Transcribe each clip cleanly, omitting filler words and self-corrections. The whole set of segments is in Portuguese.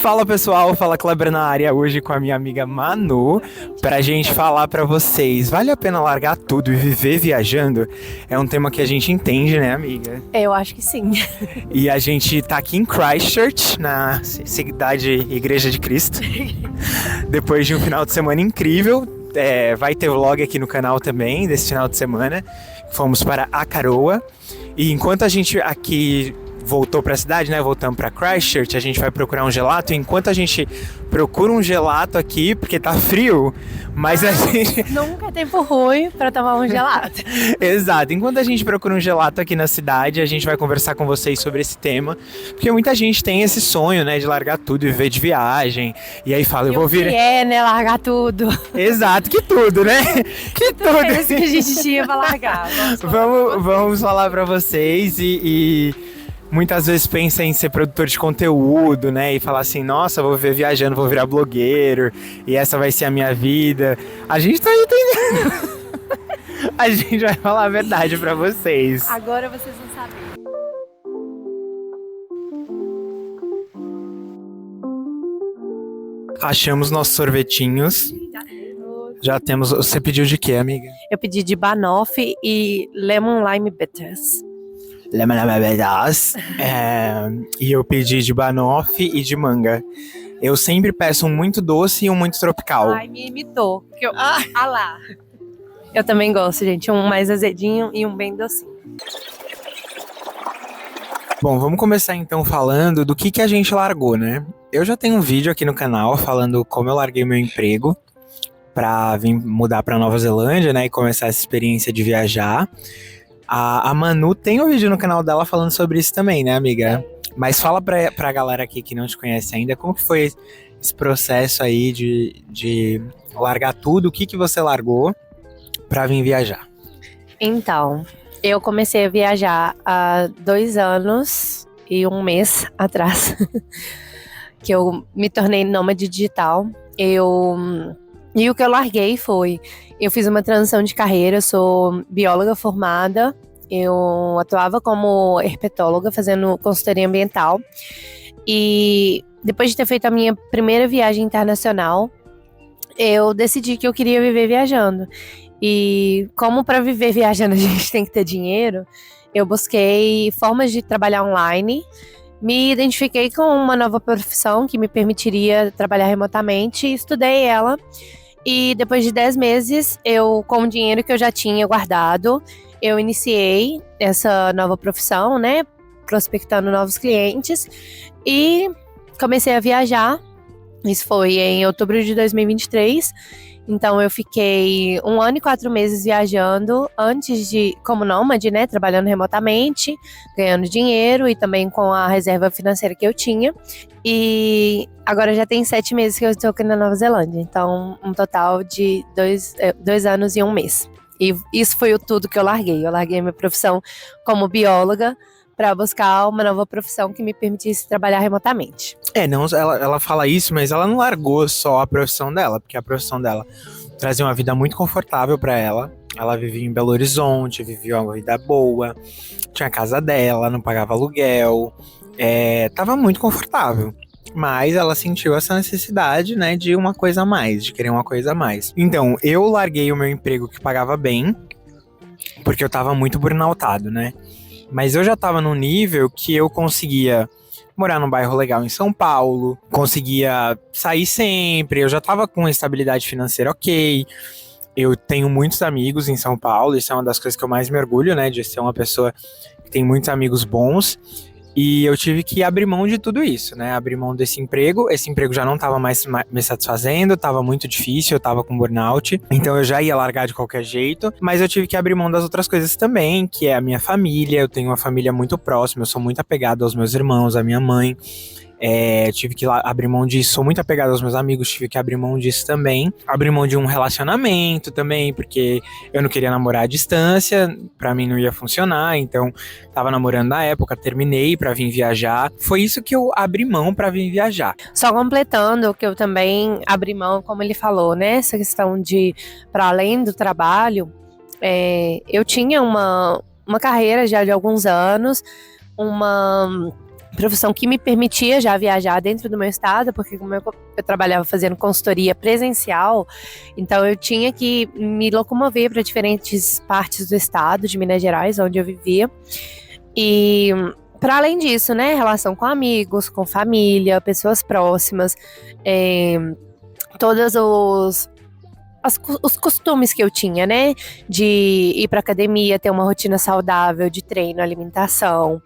Fala pessoal, fala Kleber na área hoje com a minha amiga Manu pra gente falar pra vocês, vale a pena largar tudo e viver viajando? É um tema que a gente entende, né, amiga? Eu acho que sim. E a gente tá aqui em Christchurch, na cidade Igreja de Cristo, depois de um final de semana incrível. Vai ter vlog aqui no canal também desse final de semana. Fomos para Akaroa e enquanto a gente aqui voltou para a cidade, né? Voltamos para Christchurch, a gente vai procurar um gelato. Enquanto a gente procura um gelato aqui, porque tá frio, mas a gente... Nunca é tempo ruim pra tomar um gelato. Exato. Enquanto a gente procura um gelato aqui na cidade, a gente vai conversar com vocês sobre esse tema, porque muita gente tem esse sonho, né, de largar tudo e viver de viagem. E aí fala, eu vou vir... né? Largar tudo. Exato, que tudo, né? Que tudo. É isso que a gente tinha pra largar. Vamos falar pra vocês e muitas vezes pensa em ser produtor de conteúdo, né? E falar assim, nossa, vou viver viajando, vou virar blogueiro e essa vai ser a minha vida. A gente tá entendendo. A gente vai falar a verdade pra vocês. Agora vocês vão saber. Achamos nossos sorvetinhos. Já temos. Você pediu de quê, amiga? Eu pedi de banoffee e lemon lime bitters. E eu pedi de banoffee e de manga. Eu sempre peço um muito doce e um muito tropical. Ai, me imitou. Lá. Eu também gosto, gente. Um mais azedinho e um bem docinho. Bom, vamos começar então falando do que a gente largou, né? Eu já tenho um vídeo aqui no canal falando como eu larguei meu emprego pra vir mudar pra Nova Zelândia, né? E começar essa experiência de viajar. A Manu tem um vídeo no canal dela falando sobre isso também, né, amiga? Mas fala pra galera aqui que não te conhece ainda, como que foi esse processo aí de largar tudo, o que você largou pra vir viajar? Então, eu comecei a viajar há 2 anos e 1 mês atrás, que eu me tornei nômade digital. E o que eu larguei foi... Eu fiz uma transição de carreira, eu sou bióloga formada, eu atuava como herpetóloga, fazendo consultoria ambiental. E depois de ter feito a minha primeira viagem internacional, eu decidi que eu queria viver viajando. E como para viver viajando a gente tem que ter dinheiro, eu busquei formas de trabalhar online, me identifiquei com uma nova profissão que me permitiria trabalhar remotamente, estudei ela. E depois de 10 meses, com o dinheiro que eu já tinha guardado, eu iniciei essa nova profissão, né? Prospectando novos clientes e comecei a viajar. Isso foi em outubro de 2023. Então eu fiquei 1 ano e 4 meses viajando como nômade, né? Trabalhando remotamente, ganhando dinheiro e também com a reserva financeira que eu tinha. E agora já tem 7 meses que eu estou aqui na Nova Zelândia. Então um total de 2 anos e 1 mês. E isso foi tudo que eu larguei. Eu larguei minha profissão como bióloga para buscar uma nova profissão que me permitisse trabalhar remotamente. Não, ela fala isso, mas ela não largou só a profissão dela, porque a profissão dela trazia uma vida muito confortável para ela. Ela vivia em Belo Horizonte, vivia uma vida boa, tinha a casa dela, não pagava aluguel, tava muito confortável. Mas ela sentiu essa necessidade, né, de uma coisa a mais, de querer uma coisa a mais. Então, eu larguei o meu emprego que pagava bem, porque eu tava muito burnoutado, né? Mas eu já tava num nível que eu conseguia morar num bairro legal em São Paulo, conseguia sair sempre, eu já tava com estabilidade financeira ok. Eu tenho muitos amigos em São Paulo, isso é uma das coisas que eu mais me orgulho, né, de ser uma pessoa que tem muitos amigos bons. E eu tive que abrir mão de tudo isso, né? Abrir mão desse emprego. Esse emprego já não estava mais me satisfazendo, estava muito difícil, eu estava com burnout. Então eu já ia largar de qualquer jeito. Mas eu tive que abrir mão das outras coisas também, que é a minha família. Eu tenho uma família muito próxima, eu sou muito apegado aos meus irmãos, à minha mãe. Tive que abrir mão disso, sou muito apegado aos meus amigos, tive que abrir mão disso também. Abrir mão de um relacionamento também, porque eu não queria namorar à distância, pra mim não ia funcionar, então tava namorando na época, terminei pra vir viajar. Foi isso que eu abri mão pra vir viajar. Só completando que eu também abri mão, como ele falou, né? Essa questão de, para além do trabalho, eu tinha uma carreira já de alguns anos, uma profissão que me permitia já viajar dentro do meu estado, porque como eu trabalhava fazendo consultoria presencial, então eu tinha que me locomover para diferentes partes do estado de Minas Gerais, onde eu vivia. E para além disso, né, relação com amigos, com família, pessoas próximas, todos os costumes que eu tinha, né, de ir para academia, ter uma rotina saudável de treino, alimentação,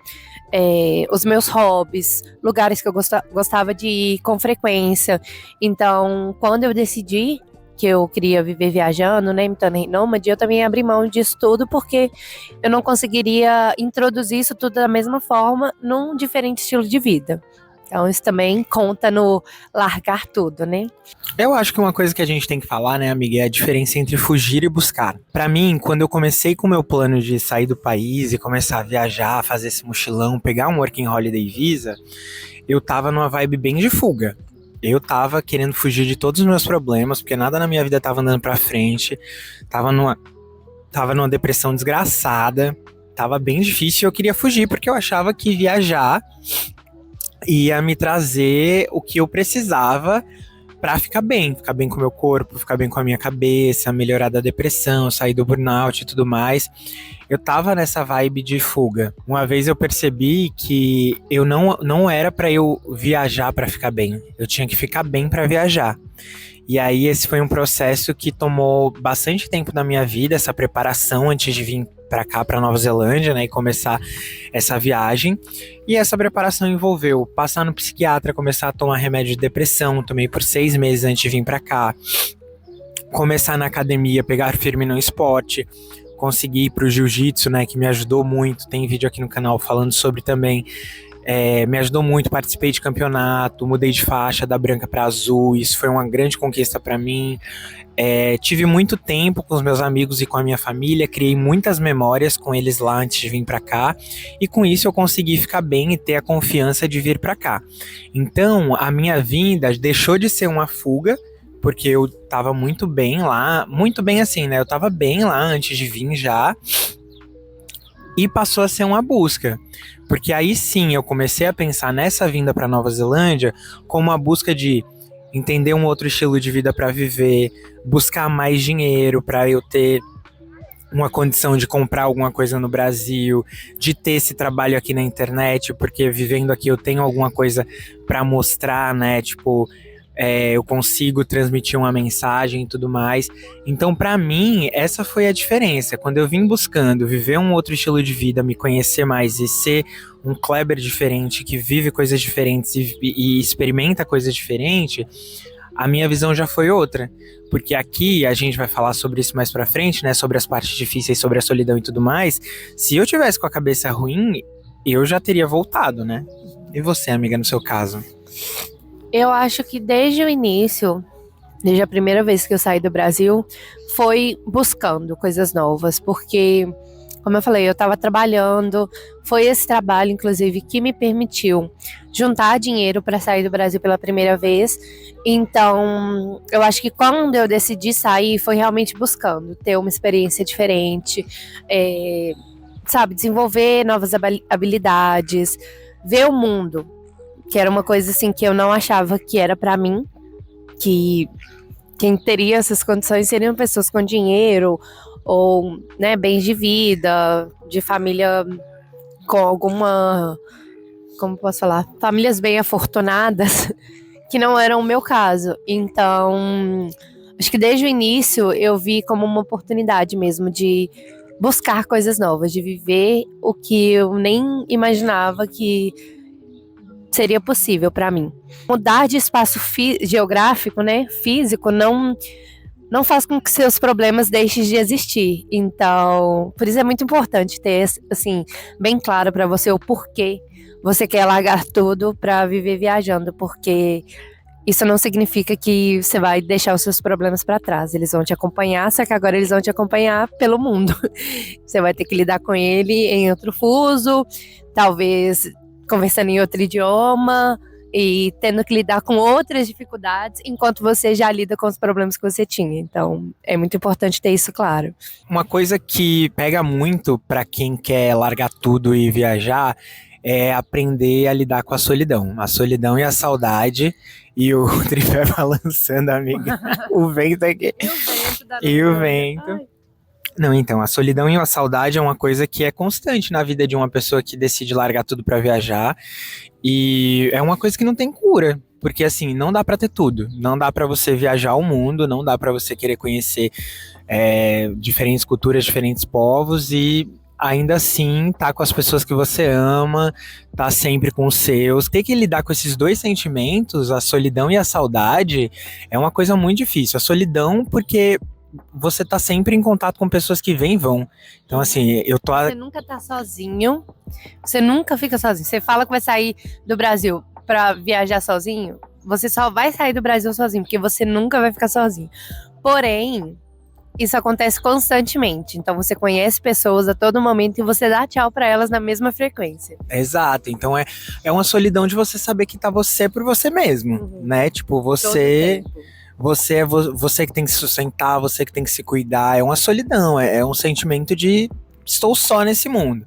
os meus hobbies, lugares que eu gostava de ir com frequência. Então, quando eu decidi que eu queria viver viajando, né, me tornei nômade, eu também abri mão disso tudo, porque eu não conseguiria introduzir isso tudo da mesma forma num diferente estilo de vida. Então isso também conta no largar tudo, né? Eu acho que uma coisa que a gente tem que falar, né, amiga, é a diferença entre fugir e buscar. Pra mim, quando eu comecei com o meu plano de sair do país e começar a viajar, fazer esse mochilão, pegar um Working Holiday Visa, eu tava numa vibe bem de fuga. Eu tava querendo fugir de todos os meus problemas, porque nada na minha vida tava andando pra frente. Tava numa depressão desgraçada. Tava bem difícil e eu queria fugir, porque eu achava que viajar ia me trazer o que eu precisava pra ficar bem com o meu corpo, ficar bem com a minha cabeça, melhorar da depressão, sair do burnout e tudo mais. Eu tava nessa vibe de fuga. Uma vez eu percebi que eu não era pra eu viajar pra ficar bem. Eu tinha que ficar bem pra viajar. E aí esse foi um processo que tomou bastante tempo da minha vida, essa preparação antes de vir para cá, para Nova Zelândia, né, e começar essa viagem. E essa preparação envolveu passar no psiquiatra, começar a tomar remédio de depressão, tomei por 6 meses antes de vir para cá, começar na academia, pegar firme no esporte, conseguir ir pro jiu-jitsu, né, que me ajudou muito, tem vídeo aqui no canal falando sobre também. Me ajudou muito, participei de campeonato, mudei de faixa da branca para azul, isso foi uma grande conquista para mim. Tive muito tempo com os meus amigos e com a minha família, criei muitas memórias com eles lá antes de vir para cá, e com isso eu consegui ficar bem e ter a confiança de vir para cá. Então, a minha vinda deixou de ser uma fuga, porque eu tava muito bem lá, muito bem assim, né? Eu tava bem lá antes de vir já, e passou a ser uma busca. Porque aí sim eu comecei a pensar nessa vinda para Nova Zelândia como uma busca de entender um outro estilo de vida para viver, buscar mais dinheiro para eu ter uma condição de comprar alguma coisa no Brasil, de ter esse trabalho aqui na internet, porque vivendo aqui eu tenho alguma coisa para mostrar, né? Tipo, eu consigo transmitir uma mensagem e tudo mais. Então, para mim, essa foi a diferença. Quando eu vim buscando viver um outro estilo de vida, me conhecer mais e ser um Kleber diferente, que vive coisas diferentes e experimenta coisas diferentes, a minha visão já foi outra. Porque aqui, a gente vai falar sobre isso mais pra frente, né? Sobre as partes difíceis, sobre a solidão e tudo mais. Se eu tivesse com a cabeça ruim, eu já teria voltado, né? E você, amiga, no seu caso? Eu acho que desde o início, desde a primeira vez que eu saí do Brasil, foi buscando coisas novas, porque, como eu falei, eu estava trabalhando, foi esse trabalho, inclusive, que me permitiu juntar dinheiro para sair do Brasil pela primeira vez. Então, eu acho que quando eu decidi sair, foi realmente buscando ter uma experiência diferente, sabe, desenvolver novas habilidades, ver o mundo, que era uma coisa assim que eu não achava que era para mim, que quem teria essas condições seriam pessoas com dinheiro ou, né, bens de vida, de família com alguma, como posso falar, famílias bem afortunadas, que não eram o meu caso. Então, acho que desde o início eu vi como uma oportunidade mesmo de buscar coisas novas, de viver o que eu nem imaginava que seria possível para mim. Mudar de espaço geográfico, né, físico, não faz com que seus problemas deixem de existir. Então, por isso é muito importante ter, assim, bem claro para você o porquê você quer largar tudo para viver viajando, porque isso não significa que você vai deixar os seus problemas para trás. Eles vão te acompanhar, só que agora eles vão te acompanhar pelo mundo. Você vai ter que lidar com ele em outro fuso, talvez conversando em outro idioma e tendo que lidar com outras dificuldades, enquanto você já lida com os problemas que você tinha. Então, é muito importante ter isso claro. Uma coisa que pega muito para quem quer largar tudo e viajar é aprender a lidar com a solidão. A solidão e a saudade. E o tripé balançando, amiga. O vento aqui. E o vento. Ai. Não, então, a solidão e a saudade é uma coisa que é constante na vida de uma pessoa que decide largar tudo pra viajar. E é uma coisa que não tem cura. Porque, assim, não dá pra ter tudo. Não dá pra você viajar o mundo, não dá pra você querer conhecer diferentes culturas, diferentes povos e ainda assim tá com as pessoas que você ama, tá sempre com os seus. Ter que lidar com esses dois sentimentos, a solidão e a saudade, é uma coisa muito difícil. A solidão, porque você tá sempre em contato com pessoas que vêm e vão. Então, assim, eu tô. Você nunca tá sozinho. Você nunca fica sozinho. Você fala que vai sair do Brasil pra viajar sozinho. Você só vai sair do Brasil sozinho, porque você nunca vai ficar sozinho. Porém, isso acontece constantemente. Então, você conhece pessoas a todo momento e você dá tchau pra elas na mesma frequência. Exato. Então, é uma solidão de você saber que tá você por você mesmo, né? Tipo, você. Todo tempo. Você é você que tem que se sustentar, você que tem que se cuidar. É uma solidão, é um sentimento de estou só nesse mundo.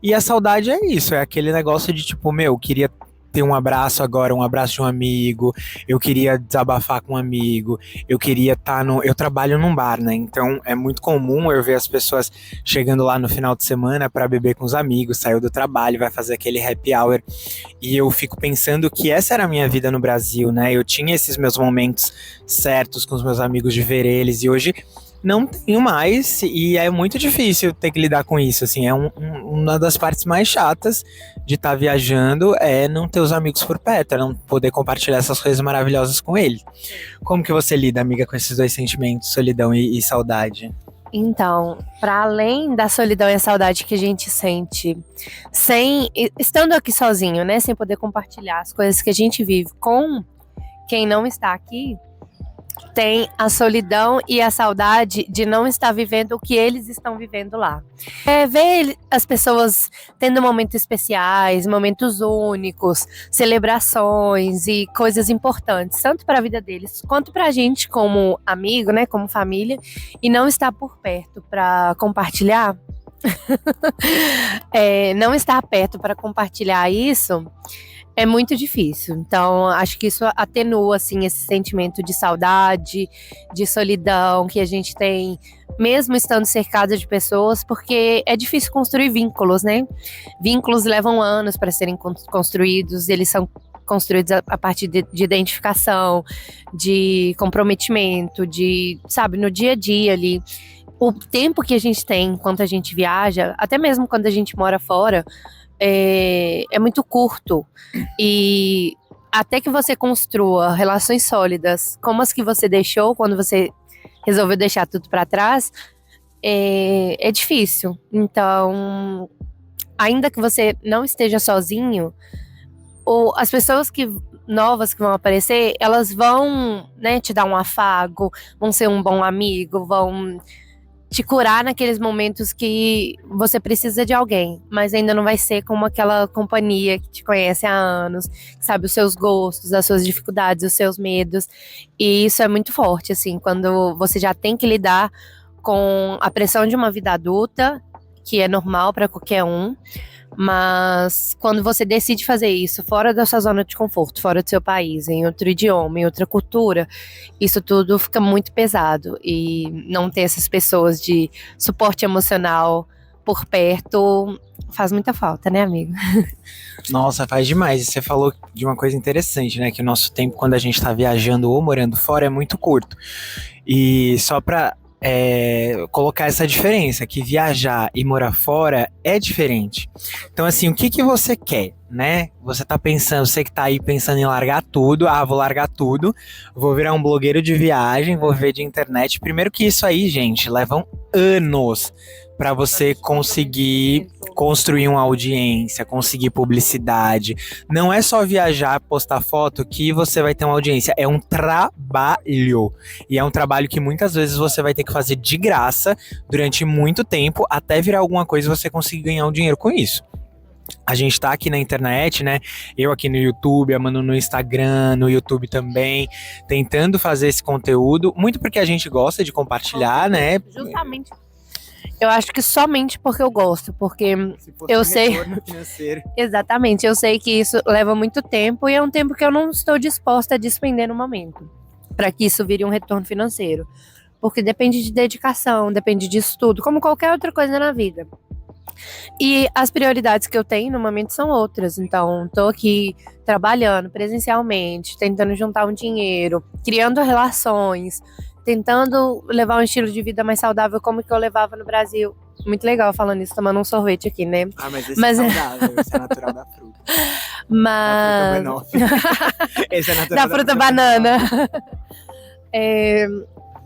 E a saudade é isso, é aquele negócio de tipo, meu, queria ter um abraço agora, um abraço de um amigo, eu queria desabafar com um amigo, eu queria estar no. Eu trabalho num bar, né? Então é muito comum eu ver as pessoas chegando lá no final de semana para beber com os amigos, saiu do trabalho, vai fazer aquele happy hour. E eu fico pensando que essa era a minha vida no Brasil, né? Eu tinha esses meus momentos certos com os meus amigos de ver eles, e hoje não tenho mais, e é muito difícil ter que lidar com isso, assim, é uma das partes mais chatas de estar viajando, é não ter os amigos por perto, é não poder compartilhar essas coisas maravilhosas com eles. Como que você lida, amiga, com esses dois sentimentos, solidão e saudade? Então, para além da solidão e a saudade que a gente sente, estando aqui sozinho, né, sem poder compartilhar as coisas que a gente vive com quem não está aqui, tem a solidão e a saudade de não estar vivendo o que eles estão vivendo lá. Ver as pessoas tendo momentos especiais, momentos únicos, celebrações e coisas importantes, tanto para a vida deles quanto para a gente como amigo, né, como família, e não estar por perto para compartilhar. Não estar perto para compartilhar isso é muito difícil. Então, acho que isso atenua, assim, esse sentimento de saudade, de solidão que a gente tem, mesmo estando cercado de pessoas, porque é difícil construir vínculos, né? Vínculos levam anos para serem construídos, eles são construídos a partir de identificação, de comprometimento, sabe, no dia a dia ali. O tempo que a gente tem enquanto a gente viaja, até mesmo quando a gente mora fora, é muito curto, e até que você construa relações sólidas como as que você deixou quando você resolveu deixar tudo para trás, é difícil. Então, ainda que você não esteja sozinho, as pessoas novas que vão aparecer, elas vão, né, te dar um afago, vão ser um bom amigo, vão te curar naqueles momentos que você precisa de alguém, mas ainda não vai ser como aquela companhia que te conhece há anos, que sabe os seus gostos, as suas dificuldades, os seus medos, e isso é muito forte, assim, quando você já tem que lidar com a pressão de uma vida adulta, que é normal para qualquer um, mas quando você decide fazer isso fora da sua zona de conforto, fora do seu país, em outro idioma, em outra cultura, isso tudo fica muito pesado, e não ter essas pessoas de suporte emocional por perto faz muita falta, né, amigo? Nossa, faz demais. E você falou de uma coisa interessante, né? Que o nosso tempo, quando a gente tá viajando ou morando fora, é muito curto. E só pra colocar essa diferença, que viajar e morar fora é diferente. Então, assim, o que você quer, né? Você tá pensando, você que tá aí pensando em largar tudo, vou largar tudo, vou virar um blogueiro de viagem, vou viver de internet. Primeiro que isso aí, gente, levam anos para você conseguir construir uma audiência, conseguir publicidade. Não é só viajar, postar foto que você vai ter uma audiência. É um trabalho. E é um trabalho que muitas vezes você vai ter que fazer de graça durante muito tempo até virar alguma coisa e você conseguir ganhar um dinheiro com isso. A gente tá aqui na internet, né? Eu aqui no YouTube, a Manu no Instagram, no YouTube também, tentando fazer esse conteúdo, muito porque a gente gosta de compartilhar, né? Justamente. Eu acho que somente porque eu gosto, porque Se fosse eu um sei retorno financeiro. exatamente, eu sei que isso leva muito tempo e é um tempo que eu não estou disposta a despender no momento, para que isso vire um retorno financeiro. Porque depende de dedicação, depende de estudo, como qualquer outra coisa na vida. E as prioridades que eu tenho no momento são outras. Então, tô aqui trabalhando presencialmente, tentando juntar um dinheiro, criando relações, tentando levar um estilo de vida mais saudável como que eu levava no Brasil. Muito legal falando isso, tomando um sorvete aqui, né? Ah, mas esse Mas- é saudável, esse é natural da fruta. Da fruta Mas banoffee. Esse é natural da fruta banana. É,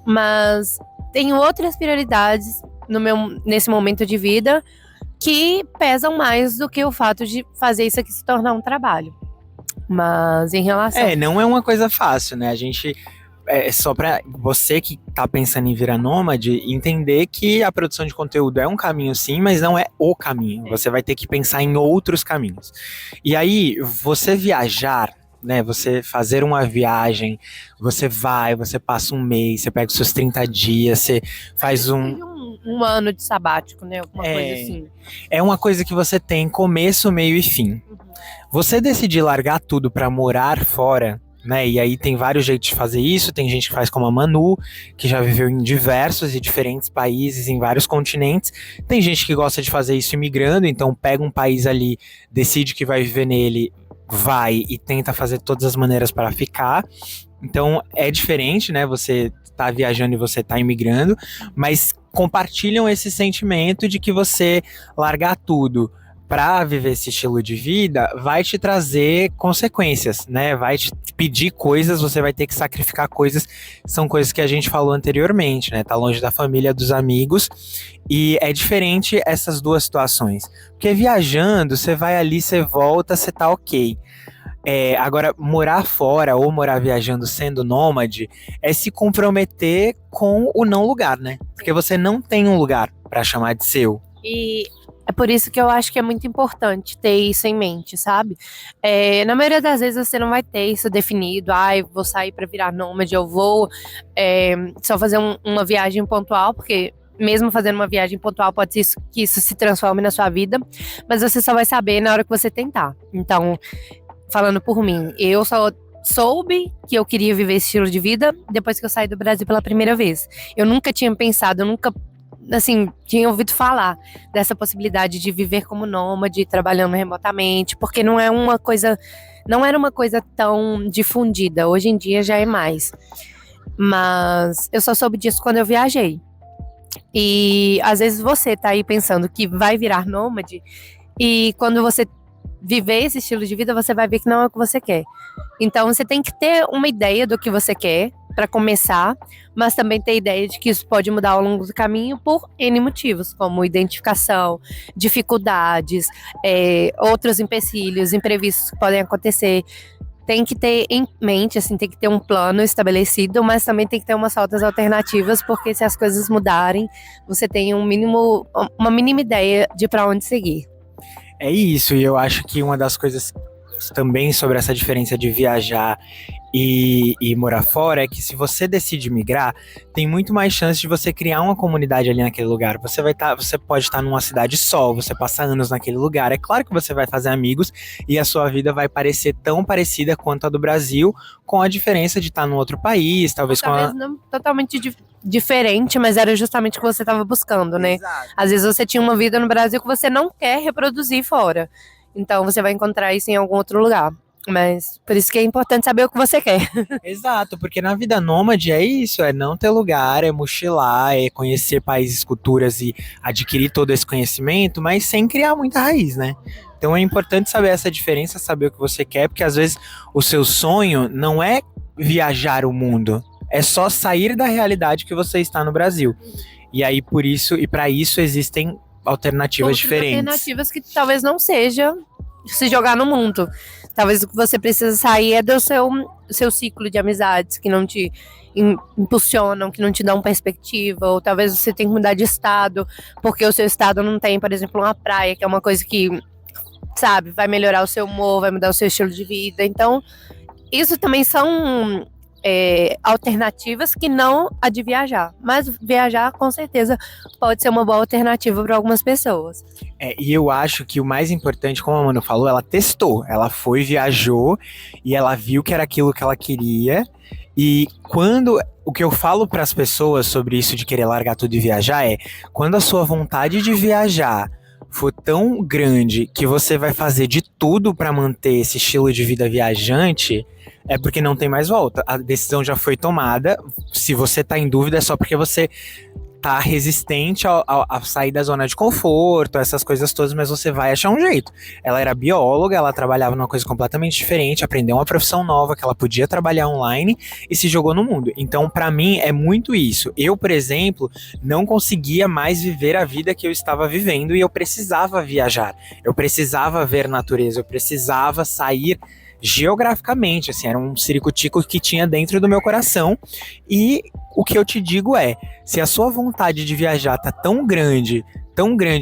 mas tenho outras prioridades nesse momento de vida que pesam mais do que o fato de fazer isso aqui se tornar um trabalho. Mas em relação. Não é uma coisa fácil, né? A gente. É só pra você que tá pensando em virar nômade, entender que a produção de conteúdo é um caminho sim, mas não é o caminho. Você vai ter que pensar em outros caminhos. E aí, você viajar, né? Você fazer uma viagem, você vai, você passa um mês, você pega os seus 30 dias, você faz Tem um ano de sabático, né? Alguma coisa assim. É uma coisa que você tem começo, meio e fim. Você decidir largar tudo pra morar fora, né? E aí tem vários jeitos de fazer isso. Tem gente que faz como a Manu, que já viveu em diversos e diferentes países, em vários continentes. Tem gente que gosta de fazer isso imigrando, então pega um país ali, decide que vai viver nele, vai e tenta fazer todas as maneiras para ficar. Então é diferente, né? Você tá viajando e você tá imigrando, mas compartilham esse sentimento de que você largar tudo para viver esse estilo de vida vai te trazer consequências, né? Vai te pedir coisas, você vai ter que sacrificar coisas, são coisas que a gente falou anteriormente, né? Tá longe da família, dos amigos, e é diferente essas duas situações. Porque viajando, você vai ali, você volta, você tá ok. Agora, morar fora ou morar viajando sendo nômade é se comprometer com o não lugar, né? Porque você não tem um lugar para chamar de seu. E é por isso que eu acho que é muito importante ter isso em mente, sabe? Na maioria das vezes você não vai ter isso definido. Eu vou sair para virar nômade, eu vou só fazer uma viagem pontual, porque mesmo fazendo uma viagem pontual pode ser que isso se transforme na sua vida, mas você só vai saber na hora que você tentar. Então, falando por mim, eu só soube que eu queria viver esse estilo de vida depois que eu saí do Brasil pela primeira vez. Eu nunca tinha pensado, eu nunca assim, tinha ouvido falar dessa possibilidade de viver como nômade, trabalhando remotamente, porque não era uma coisa tão difundida. Hoje em dia já é mais. Mas eu só soube disso quando eu viajei. E às vezes você tá aí pensando que vai virar nômade, e quando você viver esse estilo de vida, você vai ver que não é o que você quer. Então você tem que ter uma ideia do que você quer para começar, mas também ter ideia de que isso pode mudar ao longo do caminho por N motivos, como identificação, dificuldades, outros empecilhos, imprevistos que podem acontecer. Tem que ter em mente, assim, tem que ter um plano estabelecido, mas também tem que ter umas outras alternativas, porque se as coisas mudarem, você tem uma mínima ideia de para onde seguir. É isso, e eu acho que uma das coisas também sobre essa diferença de viajar e morar fora é que se você decide migrar, tem muito mais chance de você criar uma comunidade ali naquele lugar. Você pode estar numa cidade só, você passa anos naquele lugar. É claro que você vai fazer amigos e a sua vida vai parecer tão parecida quanto a do Brasil, com a diferença de estar num outro país, talvez não totalmente diferente, mas era justamente o que você estava buscando, né? Exato. Às vezes você tinha uma vida no Brasil que você não quer reproduzir fora. Então você vai encontrar isso em algum outro lugar. Mas por isso que é importante saber o que você quer. Exato, porque na vida nômade é isso, é não ter lugar, é mochilar, é conhecer países, culturas e adquirir todo esse conhecimento, mas sem criar muita raiz, né? Então é importante saber essa diferença, saber o que você quer, porque às vezes o seu sonho não é viajar o mundo, é só sair da realidade que você está no Brasil. E aí por isso, e para isso existem alternativas diferentes. Alternativas que talvez não seja se jogar no mundo. Talvez o que você precisa sair é do seu ciclo de amizades que não te impulsionam, que não te dão perspectiva, ou talvez você tenha que mudar de estado, porque o seu estado não tem, por exemplo, uma praia, que é uma coisa que, sabe, vai melhorar o seu humor, vai mudar o seu estilo de vida. Então, isso também são alternativas que não a de viajar. Mas viajar, com certeza, pode ser uma boa alternativa para algumas pessoas. E eu acho que o mais importante, como a Manu falou, ela testou. Ela foi, viajou e ela viu que era aquilo que ela queria. E o que eu falo para as pessoas sobre isso de querer largar tudo e viajar é: quando a sua vontade de viajar for tão grande que você vai fazer de tudo para manter esse estilo de vida viajante, é porque não tem mais volta. A decisão já foi tomada. Se você tá em dúvida, é só porque você tá resistente a sair da zona de conforto, essas coisas todas, mas você vai achar um jeito. Ela era bióloga, ela trabalhava numa coisa completamente diferente, aprendeu uma profissão nova que ela podia trabalhar online e se jogou no mundo. Então, pra mim, é muito isso. Eu, por exemplo, não conseguia mais viver a vida que eu estava vivendo e eu precisava viajar. Eu precisava ver natureza, eu precisava sair geograficamente, assim, era um ciricutico que tinha dentro do meu coração. E o que eu te digo é, se a sua vontade de viajar tá tão grande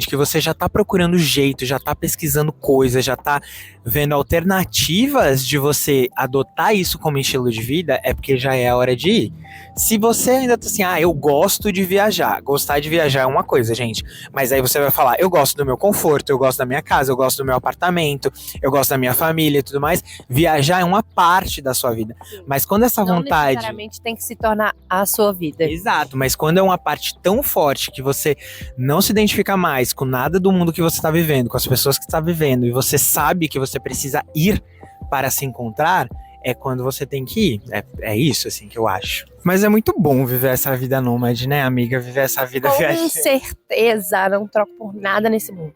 que você já tá procurando jeito, já tá pesquisando coisas, já tá vendo alternativas de você adotar isso como estilo de vida, é porque já é a hora de ir. Se você ainda tá assim, eu gosto de viajar, gostar de viajar é uma coisa, gente, mas aí você vai falar, eu gosto do meu conforto, eu gosto da minha casa, eu gosto do meu apartamento, eu gosto da minha família e tudo mais, viajar é uma parte da sua vida. Mas quando essa não vontade... necessariamente tem que se tornar a sua vida. Exato, mas quando é uma parte tão forte que você não se identifica mais com nada do mundo que você está vivendo, com as pessoas que está vivendo, e você sabe que você precisa ir para se encontrar, é quando você tem que ir. É isso, assim, que eu acho. Mas é muito bom viver essa vida nômade, né, amiga? Viver essa vida viajando. Com certeza, não troco por nada nesse mundo.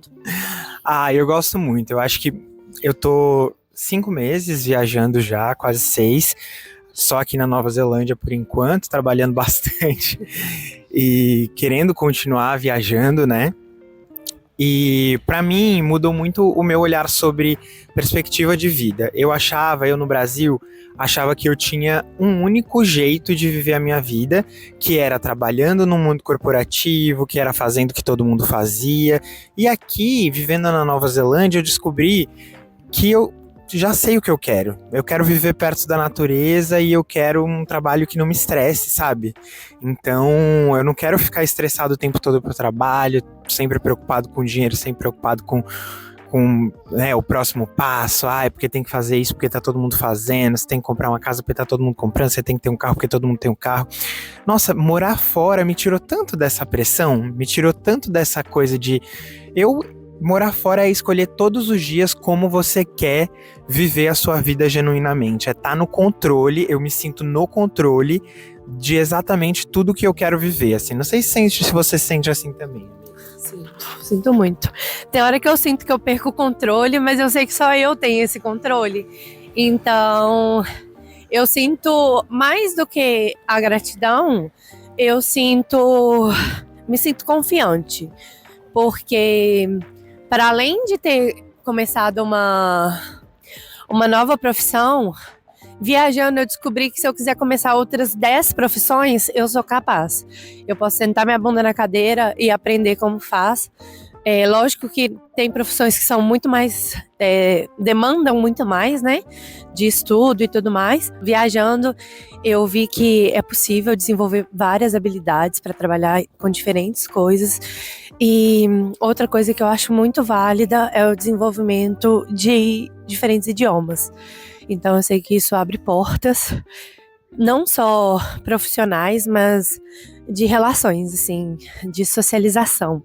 Eu gosto muito. Eu acho que eu tô 5 meses viajando já, quase 6, só aqui na Nova Zelândia por enquanto, trabalhando bastante e querendo continuar viajando, né? E para mim mudou muito o meu olhar sobre perspectiva de vida. Eu no Brasil, achava que eu tinha um único jeito de viver a minha vida, que era trabalhando no mundo corporativo, que era fazendo o que todo mundo fazia. E aqui, vivendo na Nova Zelândia, eu descobri que eu já sei o que eu quero. Eu quero viver perto da natureza e eu quero um trabalho que não me estresse, sabe? Então, eu não quero ficar estressado o tempo todo pro trabalho, sempre preocupado com dinheiro, sempre preocupado com o próximo passo. Porque tem que fazer isso porque tá todo mundo fazendo, você tem que comprar uma casa porque tá todo mundo comprando, você tem que ter um carro porque todo mundo tem um carro. Nossa, morar fora me tirou tanto dessa pressão, me tirou tanto dessa coisa de... Morar fora é escolher todos os dias como você quer viver a sua vida genuinamente. É estar no controle, eu me sinto no controle de exatamente tudo que eu quero viver. Assim, não sei se você sente assim também. Sinto muito. Tem hora que eu sinto que eu perco o controle, mas eu sei que só eu tenho esse controle. Então, eu sinto mais do que a gratidão, me sinto confiante. Porque... para além de ter começado uma nova profissão, viajando eu descobri que se eu quiser começar outras 10 profissões, eu sou capaz. Eu posso sentar minha bunda na cadeira e aprender como faz. Lógico que tem profissões que são muito mais, demandam muito mais, né, de estudo e tudo mais. Viajando, eu vi que é possível desenvolver várias habilidades para trabalhar com diferentes coisas. E outra coisa que eu acho muito válida é o desenvolvimento de diferentes idiomas. Então eu sei que isso abre portas, não só profissionais, mas de relações, assim, de socialização.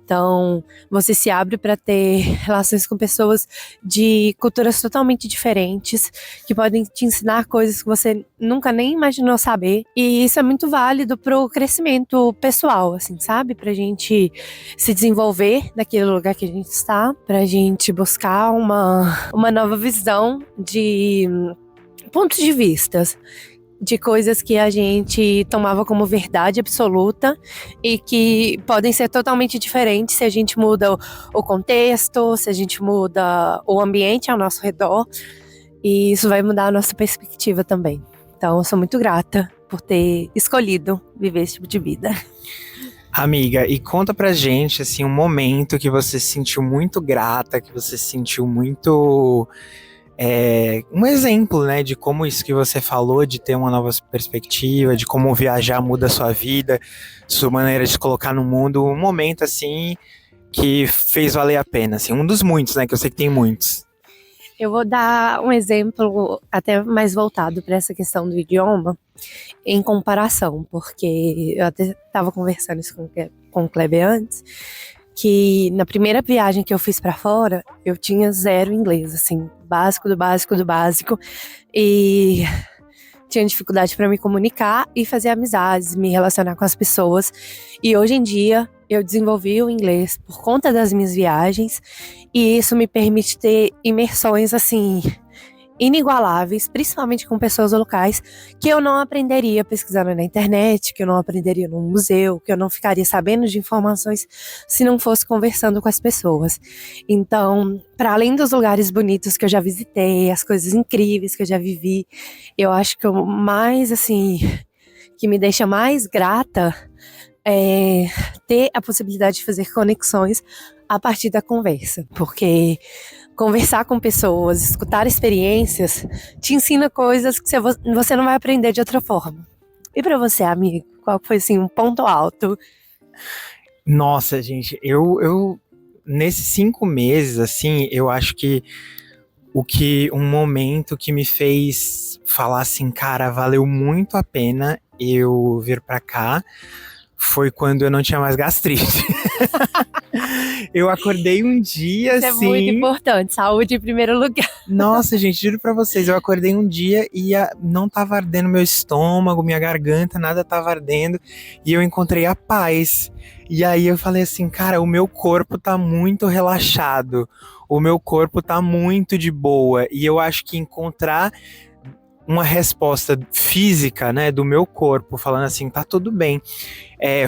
Então, você se abre para ter relações com pessoas de culturas totalmente diferentes, que podem te ensinar coisas que você nunca nem imaginou saber. E isso é muito válido para o crescimento pessoal, assim, sabe? Pra gente se desenvolver naquele lugar que a gente está, pra gente buscar uma nova visão de pontos de vistas, de coisas que a gente tomava como verdade absoluta e que podem ser totalmente diferentes se a gente muda o contexto, se a gente muda o ambiente ao nosso redor, e isso vai mudar a nossa perspectiva também. Então, eu sou muito grata por ter escolhido viver esse tipo de vida. Amiga, e conta pra gente, assim, um momento que você se sentiu muito grata, que você se sentiu muito um exemplo, né, de como isso que você falou, de ter uma nova perspectiva, de como viajar muda a sua vida, sua maneira de se colocar no mundo, um momento assim que fez valer a pena, assim, um dos muitos, né, que eu sei que tem muitos. Eu vou dar um exemplo até mais voltado para essa questão do idioma, em comparação, porque eu até estava conversando isso com o Kleber antes, que na primeira viagem que eu fiz para fora, eu tinha zero inglês, assim, básico do básico do básico, e tinha dificuldade para me comunicar e fazer amizades, me relacionar com as pessoas. E hoje em dia eu desenvolvi o inglês por conta das minhas viagens e isso me permite ter imersões assim inigualáveis, principalmente com pessoas locais, que eu não aprenderia pesquisando na internet, que eu não aprenderia no museu, que eu não ficaria sabendo de informações se não fosse conversando com as pessoas. Então, para além dos lugares bonitos que eu já visitei, as coisas incríveis que eu já vivi, eu acho que o mais, assim, que me deixa mais grata é ter a possibilidade de fazer conexões a partir da conversa, porque conversar com pessoas, escutar experiências, te ensina coisas que você não vai aprender de outra forma. E para você, amigo, qual foi assim um ponto alto? Nossa, gente, eu nesses 5 meses, assim, eu acho que um momento que me fez falar assim, cara, valeu muito a pena eu vir pra cá, foi quando eu não tinha mais gastrite. Eu acordei um dia Isso assim. É muito importante, saúde em primeiro lugar. Nossa, gente, juro pra vocês, eu acordei um dia e não tava ardendo meu estômago, minha garganta, nada tava ardendo. E eu encontrei a paz. E aí eu falei assim, cara, o meu corpo tá muito relaxado. O meu corpo tá muito de boa. E eu acho que encontrar uma resposta física, né, do meu corpo, falando assim, tá tudo bem,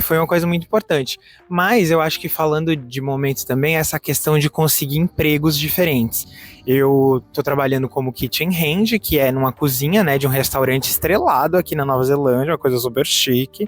foi uma coisa muito importante. Mas eu acho que falando de momentos também, essa questão de conseguir empregos diferentes. Eu tô trabalhando como kitchen hand, que é numa cozinha, né, de um restaurante estrelado aqui na Nova Zelândia, uma coisa super chique.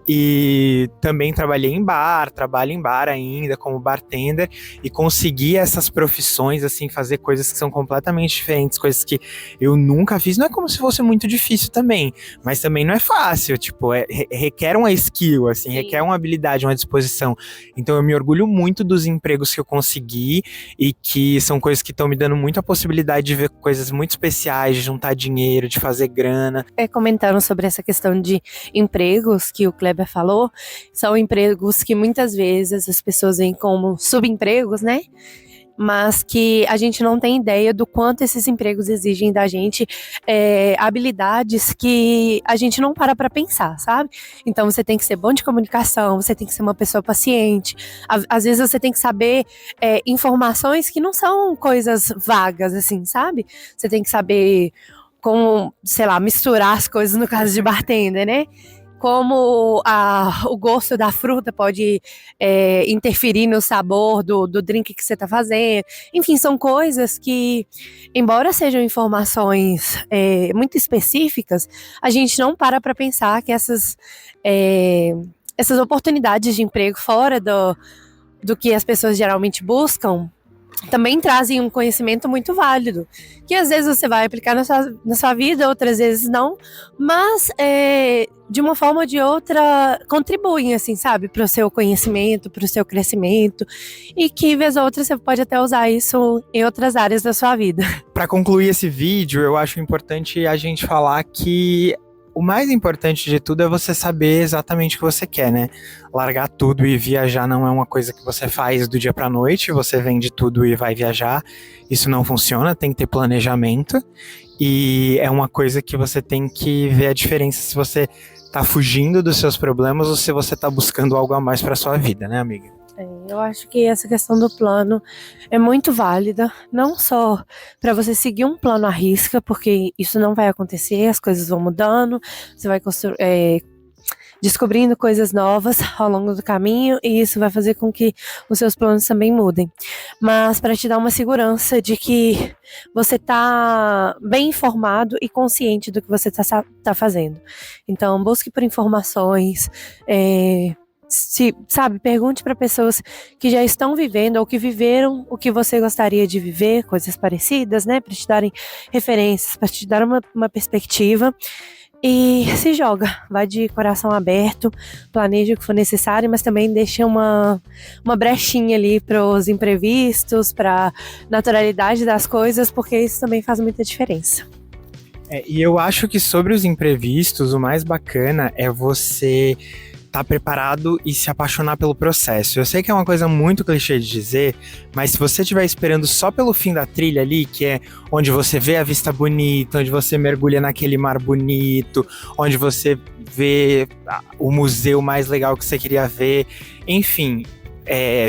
E também trabalhei em bar, trabalho em bar ainda como bartender e consegui essas profissões, assim, fazer coisas que são completamente diferentes, coisas que eu nunca fiz. Não é como se fosse muito difícil também, mas também não é fácil, tipo, requer uma skill, assim, requer uma habilidade, uma disposição. Então eu me orgulho muito dos empregos que eu consegui e que são coisas que estão me dando muita possibilidade de ver coisas muito especiais, de juntar dinheiro, de fazer grana. Comentando sobre essa questão de empregos que o Kleber falou, são empregos que muitas vezes as pessoas veem como subempregos, né? Mas que a gente não tem ideia do quanto esses empregos exigem da gente habilidades que a gente não para pensar, sabe? Então você tem que ser bom de comunicação, você tem que ser uma pessoa paciente, às vezes você tem que saber informações que não são coisas vagas, assim, sabe? Você tem que saber como, sei lá, misturar as coisas no caso de bartender, né? Como o gosto da fruta pode interferir no sabor do drink que você está fazendo. Enfim, são coisas que, embora sejam informações muito específicas, a gente não para pensar que essas oportunidades de emprego fora do que as pessoas geralmente buscam também trazem um conhecimento muito válido, que às vezes você vai aplicar na sua vida, outras vezes não, mas de uma forma ou de outra contribuem, assim, sabe, para o seu conhecimento, para o seu crescimento, e que vez ou outra você pode até usar isso em outras áreas da sua vida. Para concluir esse vídeo, eu acho importante a gente falar que o mais importante de tudo é você saber exatamente o que você quer, né? Largar tudo e viajar não é uma coisa que você faz do dia pra noite, você vende tudo e vai viajar. Isso não funciona, tem que ter planejamento. E é uma coisa que você tem que ver a diferença se você tá fugindo dos seus problemas ou se você tá buscando algo a mais pra sua vida, né, amiga? Eu acho que essa questão do plano é muito válida, não só para você seguir um plano à risca, porque isso não vai acontecer, as coisas vão mudando, você vai descobrindo coisas novas ao longo do caminho e isso vai fazer com que os seus planos também mudem. Mas para te dar uma segurança de que você está bem informado e consciente do que você tá fazendo. Então, busque por informações, sabe, pergunte para pessoas que já estão vivendo ou que viveram o que você gostaria de viver, coisas parecidas, né? Para te darem referências, para te dar uma perspectiva. E se joga, vai de coração aberto, planeja o que for necessário, mas também deixa uma brechinha ali para os imprevistos, para naturalidade das coisas, porque isso também faz muita diferença. E eu acho que sobre os imprevistos, o mais bacana é você estar preparado e se apaixonar pelo processo. Eu sei que é uma coisa muito clichê de dizer, mas se você estiver esperando só pelo fim da trilha ali, que é onde você vê a vista bonita, onde você mergulha naquele mar bonito, onde você vê o museu mais legal que você queria ver, enfim,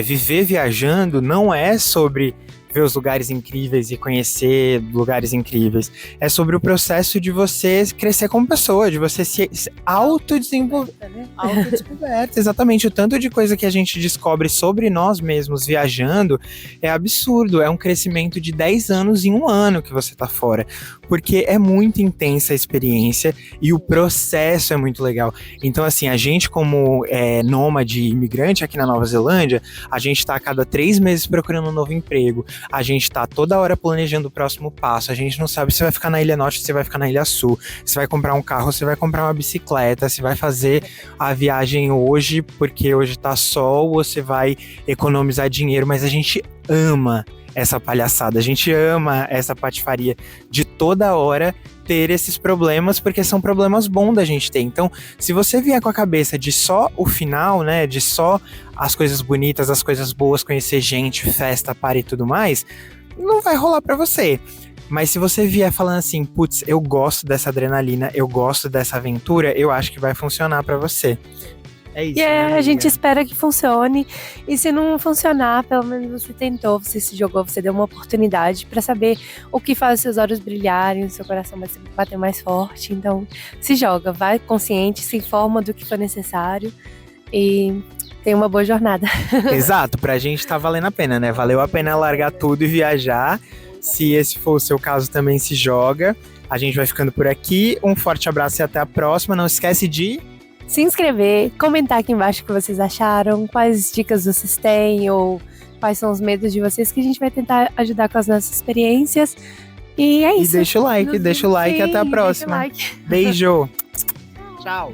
viver viajando não é sobre ver os lugares incríveis e conhecer lugares incríveis. É sobre o processo de você crescer como pessoa, de você se autodesenvolver. Autodescoberta, exatamente. O tanto de coisa que a gente descobre sobre nós mesmos viajando é absurdo. É um crescimento de 10 anos em um ano que você tá fora. Porque é muito intensa a experiência e o processo é muito legal. Então, assim, a gente como nômade imigrante aqui na Nova Zelândia, a gente tá a cada 3 meses procurando um novo emprego. A gente tá toda hora planejando o próximo passo. A gente não sabe se vai ficar na Ilha Norte, se vai ficar na Ilha Sul, se vai comprar um carro, se vai comprar uma bicicleta, se vai fazer a viagem hoje porque hoje tá sol, ou se vai economizar dinheiro. Mas a gente ama essa palhaçada, a gente ama essa patifaria de toda hora ter esses problemas, porque são problemas bons da gente ter. Então, se você vier com a cabeça de só o final, né, de só as coisas bonitas, as coisas boas, conhecer gente, festa, party e tudo mais, não vai rolar pra você. Mas se você vier falando assim, putz, eu gosto dessa adrenalina, eu gosto dessa aventura, eu acho que vai funcionar pra você. É isso, a gente espera que funcione. E se não funcionar, pelo menos você tentou, você se jogou, você deu uma oportunidade para saber o que faz os seus olhos brilharem, o seu coração vai bater mais forte. Então, se joga, vai consciente, se informa do que for necessário e tenha uma boa jornada. Exato, pra gente tá valendo a pena, né? Valeu a pena largar tudo e viajar. Se esse for o seu caso, também se joga. A gente vai ficando por aqui. Um forte abraço e até a próxima. Não esquece de se inscrever, comentar aqui embaixo o que vocês acharam, quais dicas vocês têm ou quais são os medos de vocês, que a gente vai tentar ajudar com as nossas experiências. E é isso. E deixa o like, sim, até a próxima. Like. Beijo. Tchau.